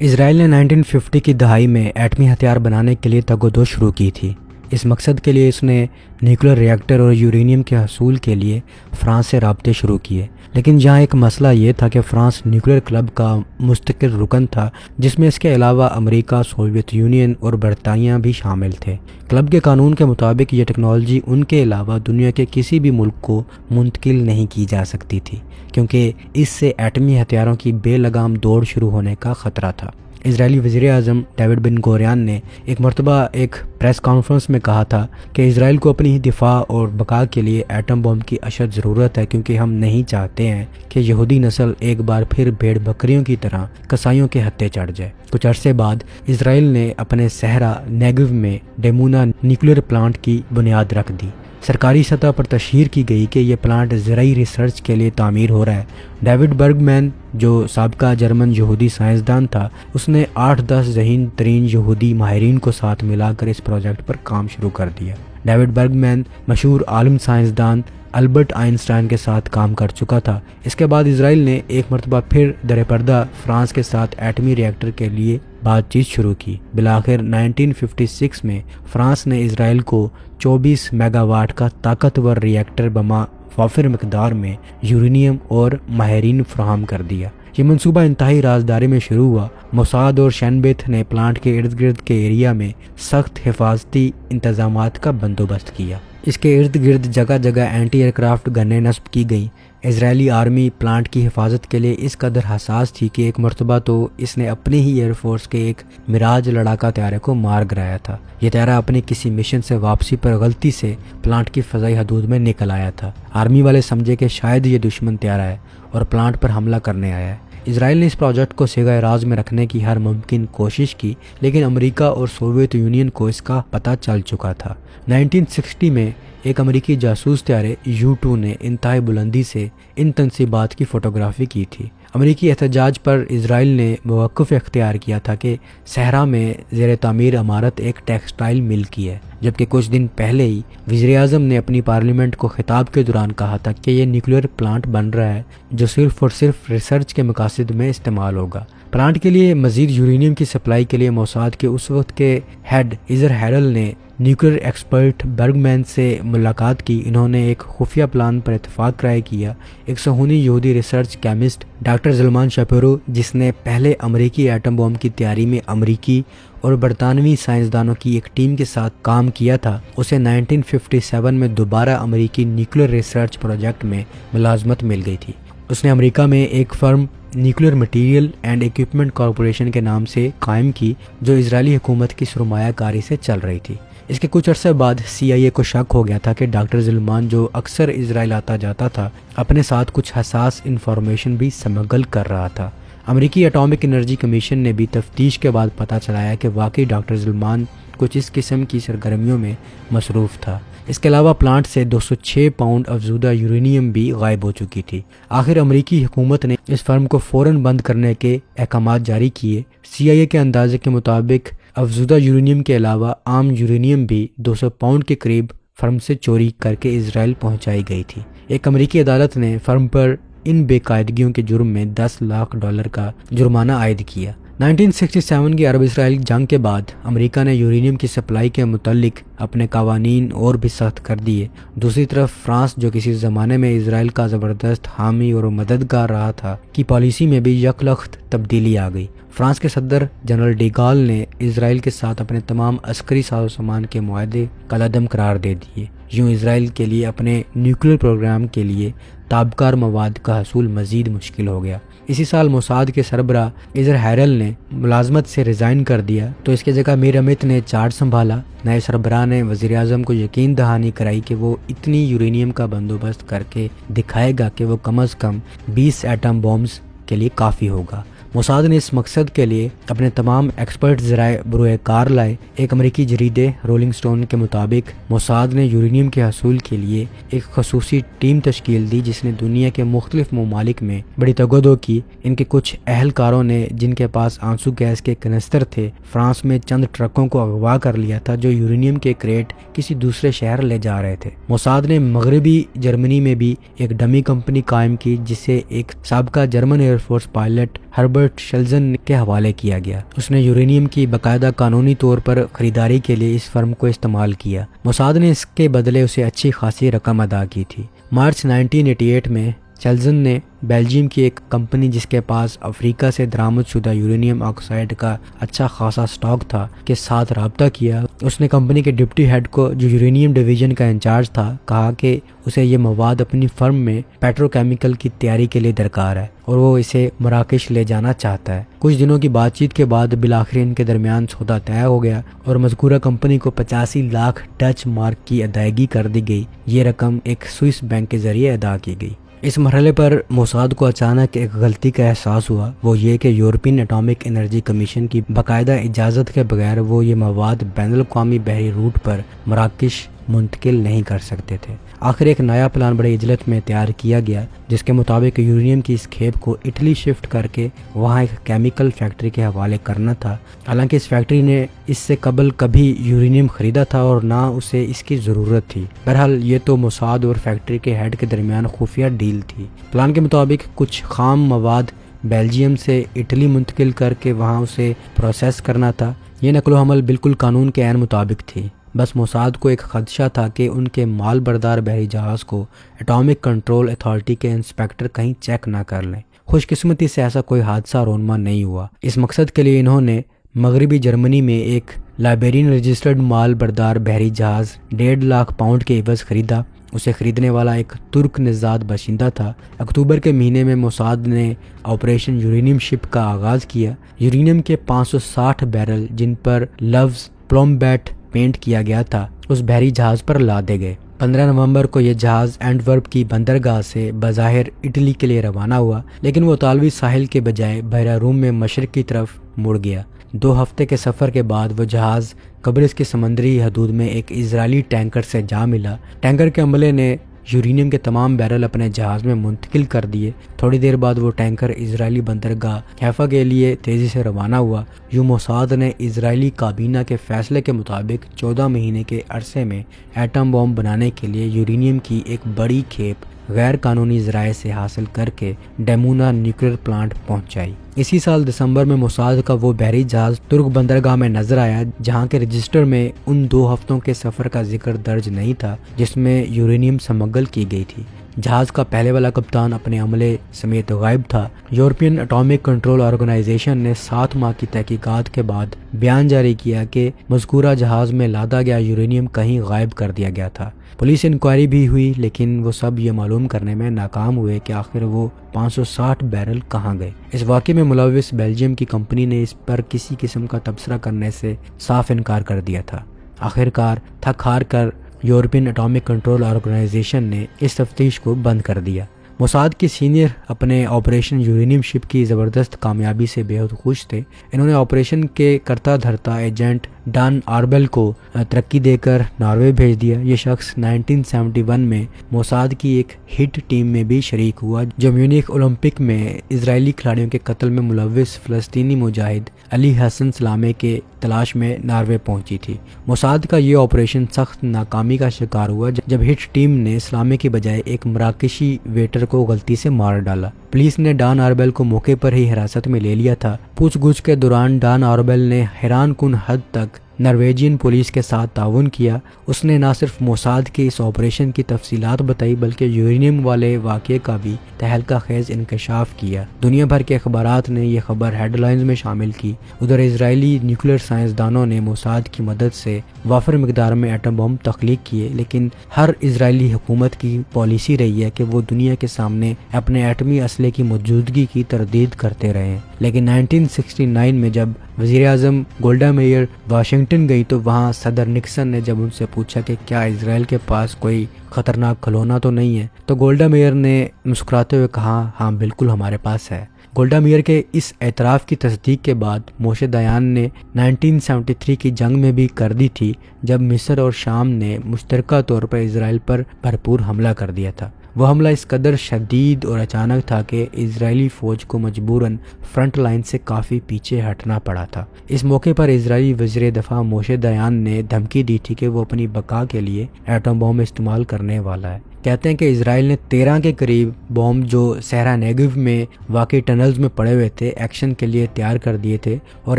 اسرائیل نے 1950 کی دہائی میں ایٹمی ہتھیار بنانے کے لیے تگ و دو شروع کی تھی۔ اس مقصد کے لیے اس نے نیوکلیر ری ایکٹر اور یورینیم کے حصول کے لیے فرانس سے رابطے شروع کیے، لیکن جہاں ایک مسئلہ یہ تھا کہ فرانس نیوکلیر کلب کا مستقل رکن تھا جس میں اس کے علاوہ امریکہ، سوویت یونین اور برطانیہ بھی شامل تھے۔ کلب کے قانون کے مطابق یہ ٹیکنالوجی ان کے علاوہ دنیا کے کسی بھی ملک کو منتقل نہیں کی جا سکتی تھی، کیونکہ اس سے ایٹمی ہتھیاروں کی بے لگام دوڑ شروع ہونے کا خطرہ تھا۔ اسرائیلی وزیر اعظم ڈیوڈ بن گوریان نے ایک مرتبہ ایک پریس کانفرنس میں کہا تھا کہ اسرائیل کو اپنی دفاع اور بقا کے لیے ایٹم بم کی اشد ضرورت ہے، کیونکہ ہم نہیں چاہتے ہیں کہ یہودی نسل ایک بار پھر بھیڑ بکریوں کی طرح کسائیوں کے ہتھے چڑھ جائے۔ کچھ عرصے بعد اسرائیل نے اپنے صحرا نیگو میں ڈیمونا نیوکلیر پلانٹ کی بنیاد رکھ دی۔ سرکاری سطح پر تشہیر کی گئی کہ یہ پلانٹ زرعی ریسرچ کے لیے تعمیر ہو رہا ہے۔ ڈیوڈ برگمین جو سابقہ جرمن یہودی سائنسدان تھا، اس نے 8-10 ذہین ترین یہودی ماہرین کو ساتھ ملا کر اس پروجیکٹ پر کام شروع کر دیا۔ ڈیوڈ برگمین مشہور عالم سائنسدان البرٹ آئنسٹائن کے ساتھ کام کر چکا تھا۔ اس کے بعد اسرائیل نے ایک مرتبہ پھر در پردہ فرانس کے ساتھ ایٹمی ری ایکٹر کے لیے بات چیت شروع کی۔ بالآخر 1956 میں فرانس نے اسرائیل کو 24 میگا واٹ کا طاقتور ری ایکٹر بما وافر مقدار میں یورینیم اور ماہرین فراہم کر دیا۔ یہ منصوبہ انتہائی رازداری میں شروع ہوا۔ موساد اور شینبیت نے پلانٹ کے ارد گرد کے ایریا میں سخت حفاظتی انتظامات کا بندوبست کیا۔ اس کے ارد گرد جگہ جگہ اینٹی ایئر کرافٹ گنیں نصب کی گئیں۔ اسرائیلی آرمی پلانٹ کی حفاظت کے لیے اس قدر حساس تھی کہ ایک مرتبہ تو اس نے اپنے ہی ایئر فورس کے ایک میراج لڑاکا طیارے کو مار گرایا تھا۔ یہ طیارہ اپنی کسی مشن سے واپسی پر غلطی سے پلانٹ کی فضائی حدود میں نکل آیا تھا۔ آرمی والے سمجھے کہ شاید یہ دشمن طیارہ ہے اور پلانٹ پر حملہ کرنے آیا ہے۔ اسرائیل نے اس پروجیکٹ کو صیغہ راز میں رکھنے کی ہر ممکن کوشش کی، لیکن امریکہ اور سوویت یونین کو اس کا پتہ چل چکا تھا۔ 1960 میں ایک امریکی جاسوس طیارے U-2 نے انتہائی بلندی سے ان تنصیبات کی فوٹوگرافی کی تھی۔ امریکی احتجاج پر اسرائیل نے موقف اختیار کیا تھا کہ صحرا میں زیر تعمیر عمارت ایک ٹیکسٹائل مل کی ہے، جبکہ کچھ دن پہلے ہی وزیر اعظم نے اپنی پارلیمنٹ کو خطاب کے دوران کہا تھا کہ یہ نیوکلیر پلانٹ بن رہا ہے جو صرف اور صرف ریسرچ کے مقاصد میں استعمال ہوگا۔ پلانٹ کے لیے مزید یورینیم کی سپلائی کے لیے موساد کے اس وقت کے ہیڈ ایزر ہیرل نے نیوکلیر ایکسپرٹ برگمین سے ملاقات کی۔ انہوں نے ایک خفیہ پلان پر اتفاق رائے کیا۔ ایک صہیونی یہودی ریسرچ کیمسٹ ڈاکٹر زلمان شاپیرو، جس نے پہلے امریکی ایٹم بم کی تیاری میں امریکی اور برطانوی سائنسدانوں کی ایک ٹیم کے ساتھ کام کیا تھا، اسے 1957 میں دوبارہ امریکی نیوکلیر ریسرچ پروجیکٹ میں ملازمت مل گئی تھی۔ اس نے امریکہ میں ایک firm nuclear material and equipment corporation کے نام سے قائم کی، جو اسرائیلی حکومت کی سرمایہ کاری سے چل رہی تھی۔ اس کے کچھ عرصے بعد CIA کو شک ہو گیا تھا کہ ڈاکٹر زلمان، جو اکثر اسرائیل آتا جاتا تھا، اپنے ساتھ کچھ حساس انفارمیشن بھی سمگل کر رہا تھا۔ امریکی اٹامک انرجی کمیشن نے بھی تفتیش کے بعد پتہ چلایا کہ واقعی ڈاکٹر زلمان کچھ اس قسم کی سرگرمیوں میں مصروف تھا۔ اس کے علاوہ پلانٹ سے 206 پاؤنڈ افزودہ یورینیم بھی غائب ہو چکی تھی۔ آخر امریکی حکومت نے اس فرم کو فوراً بند کرنے کے احکامات جاری کیے۔ CIA کے اندازے کے مطابق افزودہ یورینیم کے علاوہ عام یورینیم بھی 200 پاؤنڈ کے قریب فرم سے چوری کر کے اسرائیل پہنچائی گئی تھی۔ ایک امریکی عدالت نے فرم پر ان بے قاعدگیوں کے جرم میں $10 لاکھ کا جرمانہ عائد کیا۔ 1967 کی عرب اسرائیل جنگ کے بعد امریکہ نے یورینیم کی سپلائی کے متعلق اپنے قوانین اور بھی سخت کر دیے۔ دوسری طرف فرانس، جو کسی زمانے میں اسرائیل کا زبردست حامی اور مددگار رہا تھا، کی پالیسی میں بھی یکلخت تبدیلی آ گئی۔ فرانس کے صدر جنرل ڈی گال نے اسرائیل کے ساتھ اپنے تمام عسکری ساز و سامان کے معاہدے کالعدم قرار دے دیے۔ یوں اسرائیل کے لیے اپنے نیوکلیر پروگرام کے لیے تابکار مواد کا حصول مزید مشکل ہو گیا۔ اسی سال موساد کے سربراہ ایزر ہیرل نے ملازمت سے ریزائن کر دیا تو اس کی جگہ میر امیت نے چارج سنبھالا۔ نئے سربراہ نے وزیر اعظم کو یقین دہانی کرائی کہ وہ اتنی یورینیم کا بندوبست کر کے دکھائے گا کہ وہ کم از کم 20 ایٹم بمز کے لیے کافی ہوگا۔ موساد نے اس مقصد کے لیے اپنے تمام ایکسپرٹ ذرائع بروئے کار لائے۔ ایک امریکی جریدے رولنگ سٹون کے مطابق موساد نے یورینیم کے حصول کے لیے ایک خصوصی ٹیم تشکیل دی، جس نے دنیا کے مختلف ممالک میں بڑی تگودو کی۔ ان کے کچھ اہلکاروں نے، جن کے پاس آنسو گیس کے کنستر تھے، فرانس میں چند ٹرکوں کو اغوا کر لیا تھا جو یورینیم کے کریٹ کسی دوسرے شہر لے جا رہے تھے۔ موساد نے مغربی جرمنی میں بھی ایک ڈمی کمپنی قائم کی، جسے ایک سابقہ German air force pilot Herbert Robert شلزن کے حوالے کیا گیا۔ اس نے یورینیم کی باقاعدہ قانونی طور پر خریداری کے لیے اس فرم کو استعمال کیا۔ موساد نے اس کے بدلے اسے اچھی خاصی رقم ادا کی تھی۔ مارچ 1988 میں چلزن نے بیلجیم کی ایک کمپنی جس کے پاس افریقہ سے درآمد شدہ یورینیم آکسائڈ کا اچھا خاصا سٹاک تھا کے ساتھ رابطہ کیا۔ اس نے کمپنی کے ڈپٹی ہیڈ کو، جو یورینیم ڈویژن کا انچارج تھا، کہا کہ اسے یہ مواد اپنی فرم میں پیٹرو کیمیکل کی تیاری کے لیے درکار ہے اور وہ اسے مراکش لے جانا چاہتا ہے۔ کچھ دنوں کی بات چیت کے بعد بالآخر ان کے درمیان سودا طے ہو گیا اور مذکورہ کمپنی کو 85 لاکھ ڈچ مارک کی ادائیگی کر دی گئی۔ یہ رقم ایک سوئس بینک کے ذریعے ادا کی گئی۔ اس مرحلے پر موساد کو اچانک ایک غلطی کا احساس ہوا، وہ یہ کہ یورپین اٹامک انرجی کمیشن کی باقاعدہ اجازت کے بغیر وہ یہ مواد بین الاقوامی بحری روٹ پر مراکش منتقل نہیں کر سکتے تھے۔ آخر ایک نیا پلان بڑی عجلت میں تیار کیا گیا، جس کے مطابق یورینیم کی اس کھیپ کو اٹلی شفٹ کر کے وہاں ایک کیمیکل فیکٹری کے حوالے کرنا تھا۔ حالانکہ اس فیکٹری نے اس سے قبل کبھی یورینیم خریدا تھا اور نہ اسے اس کی ضرورت تھی۔ بہرحال یہ تو موساد اور فیکٹری کے ہیڈ کے درمیان خفیہ ڈیل تھی۔ پلان کے مطابق کچھ خام مواد بیلجیم سے اٹلی منتقل کر کے وہاں اسے پروسیس کرنا تھا۔ یہ نقل و حمل بالکل قانون کے عین مطابق تھی۔ بس موساد کو ایک خدشہ تھا کہ ان کے مال بردار بحری جہاز کو اٹامک کنٹرول اتھارٹی کے انسپیکٹر کہیں چیک نہ کر لیں۔ خوش قسمتی سے ایسا کوئی حادثہ رونما نہیں ہوا۔ اس مقصد کے لیے انہوں نے مغربی جرمنی میں ایک لائبیرین رجسٹرڈ مال بردار بحری جہاز 1.5 لاکھ پاؤنڈ کے عوض خریدا۔ اسے خریدنے والا ایک ترک نژاد باشندہ تھا۔ اکتوبر کے مہینے میں موساد نے آپریشن یورینیم شپ کا آغاز کیا۔ یورینیم کے 560 بیرل، جن پر لفظ پلومبیٹ پینٹ کیا گیا تھا، اس بحری جہاز پر لادے گئے۔ 15 نومبر کو یہ جہاز اینٹورپ کی بندرگاہ سے بظاہر اٹلی کے لیے روانہ ہوا، لیکن وہ اطالوی ساحل کے بجائے بحیرہ روم میں مشرق کی طرف مڑ گیا۔ 2 ہفتے کے سفر کے بعد وہ جہاز قبرص کی سمندری حدود میں ایک اسرائیلی ٹینکر سے جا ملا۔ ٹینکر کے عملے نے یورینیم کے تمام بیرل اپنے جہاز میں منتقل کر دیے۔ تھوڑی دیر بعد وہ ٹینکر اسرائیلی بندرگاہ حیفا کے لیے تیزی سے روانہ ہوا۔ یوں موساد نے اسرائیلی کابینہ کے فیصلے کے مطابق 14 مہینے کے عرصے میں ایٹم بم بنانے کے لیے یورینیم کی ایک بڑی کھیپ غیر قانونی ذرائع سے حاصل کر کے ڈیمونا نیوکلیئر پلانٹ پہنچائی۔ اسی سال دسمبر میں موساد کا وہ بحری جہاز ترک بندرگاہ میں نظر آیا، جہاں کے رجسٹر میں ان 2 ہفتوں کے سفر کا ذکر درج نہیں تھا جس میں یورینیم سمگل کی گئی تھی۔ جہاز کا پہلے والا کپتان اپنے عملے سمیت غائب تھا۔ یورپین اٹامک کنٹرول آرگنائزیشن نے 7 ماہ کی تحقیقات کے بعد بیان جاری کیا کہ مذکورہ جہاز میں لادا گیا یورینیم کہیں غائب کر دیا گیا تھا۔ پولیس انکوائری بھی ہوئی، لیکن وہ سب یہ معلوم کرنے میں ناکام ہوئے کہ آخر وہ 560 بیرل کہاں گئے۔ اس واقعے میں ملوث بیلجیم کی کمپنی نے اس پر کسی قسم کا تبصرہ کرنے سے صاف انکار کر دیا تھا۔ آخرکار تھک ہار کر یورپین اٹامک کنٹرول آرگنائزیشن نے اس تفتیش کو بند کر دیا۔ موساد کے سینئر اپنے آپریشن یورینیم شپ کی زبردست کامیابی سے بے حد خوش تھے۔ انہوں نے آپریشن کے کرتا دھرتا ایجنٹ ڈان آربیل کو ترقی دے کر ناروے بھیج دیا۔ یہ شخص 1971 میں موساد کی ایک ہٹ ٹیم میں بھی شریک ہوا جو میونخ اولمپک میں اسرائیلی کھلاڑیوں کے قتل میں ملوث فلسطینی مجاہد علی حسن سلامے کے تلاش میں ناروے پہنچی تھی۔ موساد کا یہ آپریشن سخت ناکامی کا شکار ہوا جب ہٹ ٹیم نے سلامے کے بجائے ایک مراکشی ویٹر کو غلطی سے مار ڈالا۔ پولیس نے ڈان آربیل کو موقع پر ہی حراست میں لے لیا تھا۔ پوچھ گچھ کے دوران ڈان آربیل نے حیران کن حد تک نرویجین پولیس کے ساتھ تعاون کیا۔ اس نے نہ صرف موساد کے اس آپریشن کی تفصیلات بتائی بلکہ یورینیم والے واقعے کا بھی تہلکہ خیز انکشاف کیا۔ دنیا بھر کے اخبارات نے یہ خبر ہیڈ لائنز میں شامل کی۔ ادھر اسرائیلی نیوکلیئر سائنسدانوں نے موساد کی مدد سے وافر مقدار میں ایٹم بم تخلیق کیے، لیکن ہر اسرائیلی حکومت کی پالیسی رہی ہے کہ وہ دنیا کے سامنے اپنے ایٹمی اسلحے کی موجودگی کی تردید کرتے رہے۔ لیکن 1969 میں جب وزیر اعظم گولڈا میئر واشنگٹن گئی تو وہاں صدر نکسن نے جب ان سے پوچھا کہ کیا اسرائیل کے پاس کوئی خطرناک کھلونا تو نہیں ہے، تو گولڈا میئر نے مسکراتے ہوئے کہا، ہاں بالکل ہمارے پاس ہے۔ گولڈا میئر کے اس اعتراف کی تصدیق کے بعد موشے دیان نے 1973 کی جنگ میں بھی کر دی تھی، جب مصر اور شام نے مشترکہ طور پر اسرائیل پر بھرپور حملہ کر دیا تھا۔ وہ حملہ اس قدر شدید اور اچانک تھا کہ اسرائیلی فوج کو مجبوراً فرنٹ لائن سے کافی پیچھے ہٹنا پڑا تھا۔ اس موقع پر اسرائیلی وزیر دفاع موشے دیان نے دھمکی دی تھی کہ وہ اپنی بقا کے لیے ایٹم بم استعمال کرنے والا ہے۔ کہتے ہیں کہ اسرائیل نے 13 کے قریب بم جو صحرا نیگو میں واقع ٹنلز میں پڑے ہوئے تھے ایکشن کے لیے تیار کر دیے تھے، اور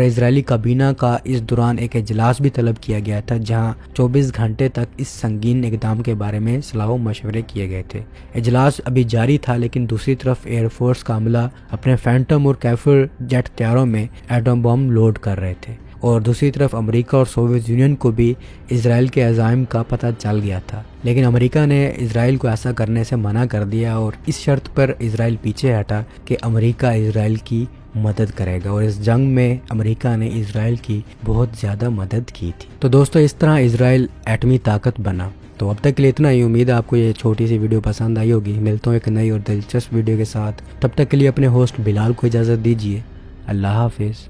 اسرائیلی کابینہ کا اس دوران ایک اجلاس بھی طلب کیا گیا تھا جہاں 24 گھنٹے تک اس سنگین اقدام کے بارے میں صلاح و مشورے کیے گئے تھے۔ اجلاس ابھی جاری تھا، لیکن دوسری طرف ایئر فورس کا عملہ اپنے فینٹم اور کیفر جیٹ طیاروں میں ایٹم بم لوڈ کر رہے تھے، اور دوسری طرف امریکہ اور سوویت یونین کو بھی اسرائیل کے عزائم کا پتہ چل گیا تھا، لیکن امریکہ نے اسرائیل کو ایسا کرنے سے منع کر دیا، اور اس شرط پر اسرائیل پیچھے ہٹا کہ امریکہ اسرائیل کی مدد کرے گا، اور اس جنگ میں امریکہ نے اسرائیل کی بہت زیادہ مدد کی تھی۔ تو دوستو اس طرح اسرائیل ایٹمی طاقت بنا۔ تو اب تک کے لیے اتنا ہی، امید ہے آپ کو یہ چھوٹی سی ویڈیو پسند آئی ہوگی۔ ملتا ہوں ایک نئی اور دلچسپ ویڈیو کے ساتھ، تب تک کے لیے اپنے ہوسٹ بلال کو اجازت دیجیے۔ اللہ حافظ۔